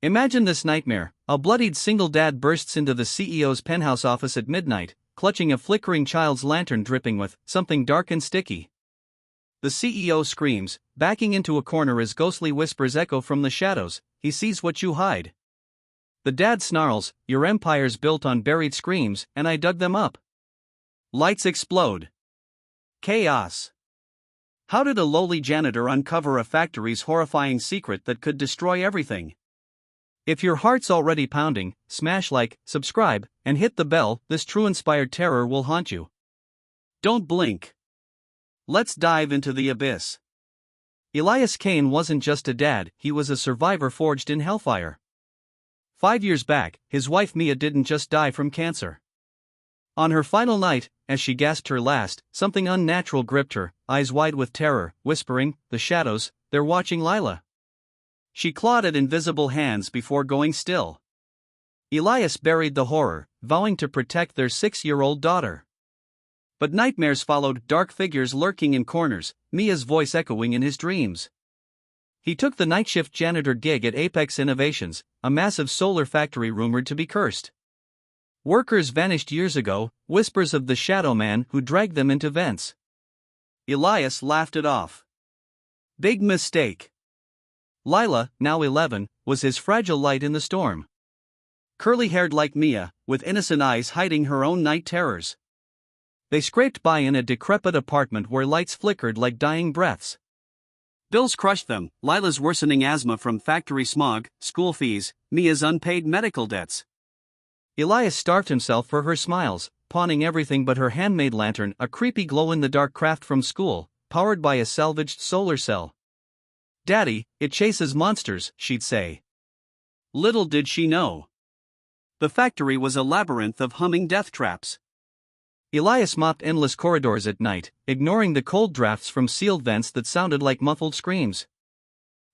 Imagine this nightmare. A bloodied single dad bursts into the CEO's penthouse office at midnight, clutching a flickering child's lantern dripping with something dark and sticky. The CEO screams, backing into a corner as ghostly whispers echo from the shadows. He sees what you hide. The dad snarls, your empire's built on buried screams, and I dug them up. Lights explode. Chaos. How did a lowly janitor uncover a factory's horrifying secret that could destroy everything? If your heart's already pounding, smash like, subscribe, and hit the bell. This true inspired terror will haunt you. Don't blink. Let's dive into the abyss. Elias Kane wasn't just a dad, he was a survivor forged in hellfire. 5 years back, his wife Mia didn't just die from cancer. On her final night, as she gasped her last, something unnatural gripped her, eyes wide with terror, whispering, the shadows, they're watching Lila. She clawed at invisible hands before going still. Elias buried the horror, vowing to protect their 6-year-old daughter. But nightmares followed, dark figures lurking in corners, Mia's voice echoing in his dreams. He took the night shift janitor gig at Apex Innovations, a massive solar factory rumored to be cursed. Workers vanished years ago, whispers of the shadow man who dragged them into vents. Elias laughed it off. Big mistake. Lila, now 11, was his fragile light in the storm. Curly-haired like Mia, with innocent eyes hiding her own night terrors. They scraped by in a decrepit apartment where lights flickered like dying breaths. Bills crushed them, Lila's worsening asthma from factory smog, school fees, Mia's unpaid medical debts. Elias starved himself for her smiles, pawning everything but her handmade lantern, a creepy glow-in-the-dark craft from school, powered by a salvaged solar cell. Daddy, it chases monsters, she'd say. Little did she know. The factory was a labyrinth of humming death traps. Elias mopped endless corridors at night, ignoring the cold drafts from sealed vents that sounded like muffled screams.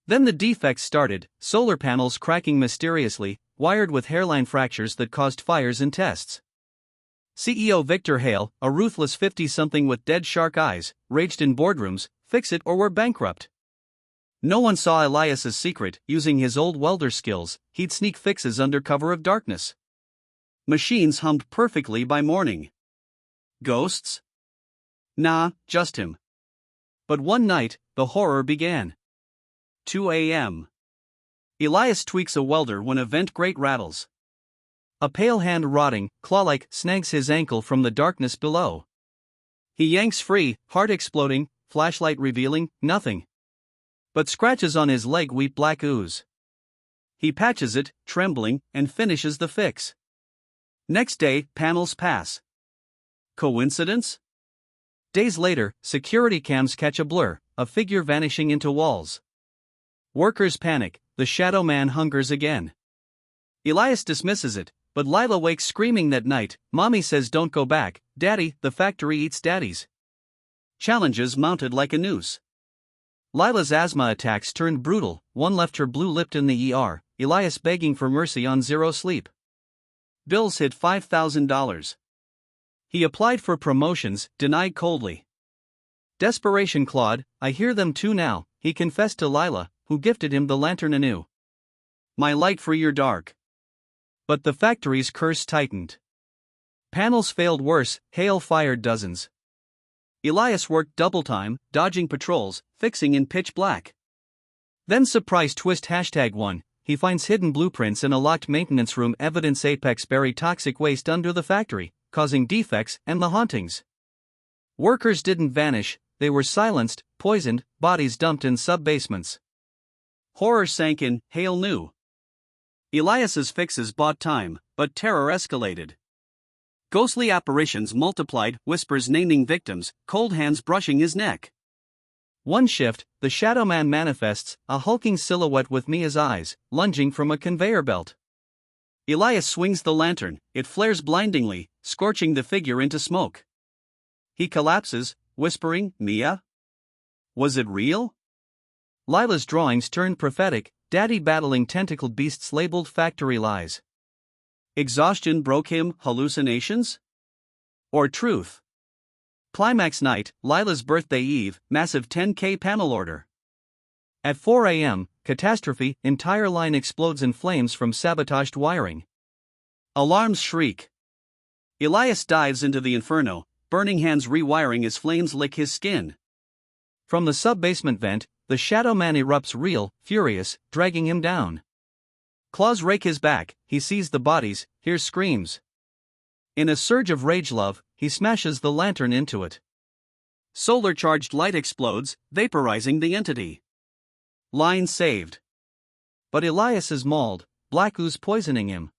Then the defects started, solar panels cracking mysteriously, wired with hairline fractures that caused fires in tests. CEO Victor Hale, a ruthless 50-something with dead shark eyes, raged in boardrooms, fix it or we're bankrupt. No one saw Elias's secret. Using his old welder skills, he'd sneak fixes under cover of darkness. Machines hummed perfectly by morning. Ghosts? Nah, just him. But one night, the horror began. 2 a.m. Elias tweaks a welder when a vent grate rattles. A pale hand rotting, claw-like, snags his ankle from the darkness below. He yanks free, heart exploding, flashlight revealing nothing. But scratches on his leg weep black ooze. He patches it, trembling, and finishes the fix. Next day, panels pass. Coincidence? Days later, security cams catch a blur, a figure vanishing into walls. Workers panic, the shadow man hungers again. Elias dismisses it, but Lila wakes screaming that night, Mommy says don't go back, Daddy, the factory eats daddies. Challenges mounted like a noose. Lila's asthma attacks turned brutal, one left her blue-lipped in the ER, Elias begging for mercy on zero sleep. Bills hit $5,000. He applied for promotions, denied coldly. Desperation clawed, I hear them too now, he confessed to Lila, who gifted him the lantern anew. My light for your dark. But the factory's curse tightened. Panels failed worse, Hale fired dozens. Elias worked double time, dodging patrols, fixing in pitch black. Then surprise twist #1, he finds hidden blueprints in a locked maintenance room, evidence Apex buried toxic waste under the factory, causing defects and the hauntings. Workers didn't vanish, they were silenced, poisoned, bodies dumped in sub-basements. Horror sank in, Hale knew. Elias's fixes bought time, but terror escalated. Ghostly apparitions multiplied, whispers naming victims, cold hands brushing his neck. One shift, the shadow man manifests, a hulking silhouette with Mia's eyes, lunging from a conveyor belt. Elias swings the lantern, it flares blindingly, scorching the figure into smoke. He collapses, whispering, Mia? Was it real? Lila's drawings turned prophetic, Daddy battling tentacled beasts labeled factory lies. Exhaustion broke him, hallucinations? Or truth? Climax night, Lila's birthday eve, massive 10K panel order. At 4 a.m., catastrophe, entire line explodes in flames from sabotaged wiring. Alarms shriek. Elias dives into the inferno, burning hands rewiring as flames lick his skin. From the sub-basement vent, the Shadow Man erupts real, furious, dragging him down. Claws rake his back, he sees the bodies, hears screams. In a surge of rage love, he smashes the lantern into it. Solar-charged light explodes, vaporizing the entity. Line saved. But Elias is mauled, black ooze poisoning him.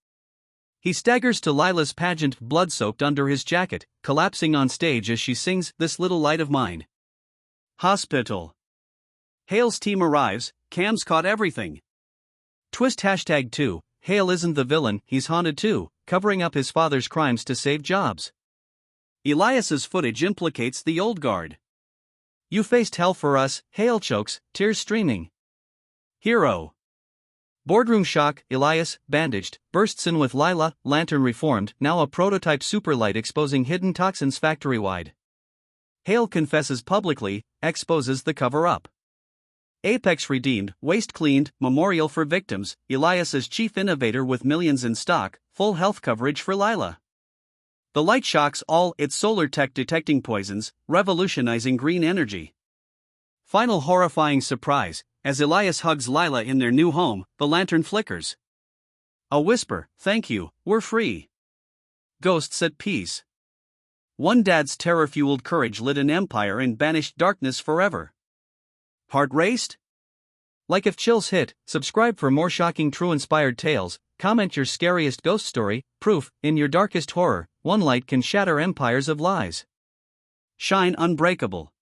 He staggers to Lila's pageant, blood-soaked under his jacket, collapsing on stage as she sings "This Little Light of Mine." Hospital. Hale's team arrives, Cam's caught everything. Twist #2, Hale isn't the villain, he's haunted too, covering up his father's crimes to save jobs. Elias's footage implicates the old guard. "You faced hell for us," Hale chokes, tears streaming. Hero. Boardroom shock, Elias, bandaged, bursts in with Lila, lantern reformed, now a prototype superlight exposing hidden toxins factory-wide. Hale confesses publicly, exposes the cover-up. Apex redeemed, waste cleaned, memorial for victims, Elias as chief innovator with millions in stock, full health coverage for Lila. The light shocks all its solar tech detecting poisons, revolutionizing green energy. Final horrifying surprise, as Elias hugs Lila in their new home, the lantern flickers. A whisper, "Thank you, we're free." Ghosts at peace. One dad's terror-fueled courage lit an empire and banished darkness forever. Heart raced? Like if chills hit, subscribe for more shocking true-inspired tales, comment your scariest ghost story, proof, in your darkest horror, one light can shatter empires of lies. Shine unbreakable.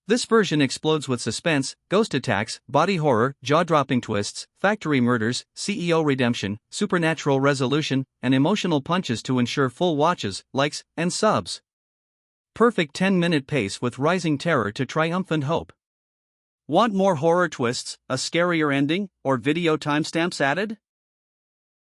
This version explodes with suspense, ghost attacks, body horror, jaw-dropping twists, factory murders, CEO redemption, supernatural resolution, and emotional punches to ensure full watches, likes, and subs. Perfect 10-minute pace with rising terror to triumphant hope. Want more horror twists, a scarier ending, or video timestamps added?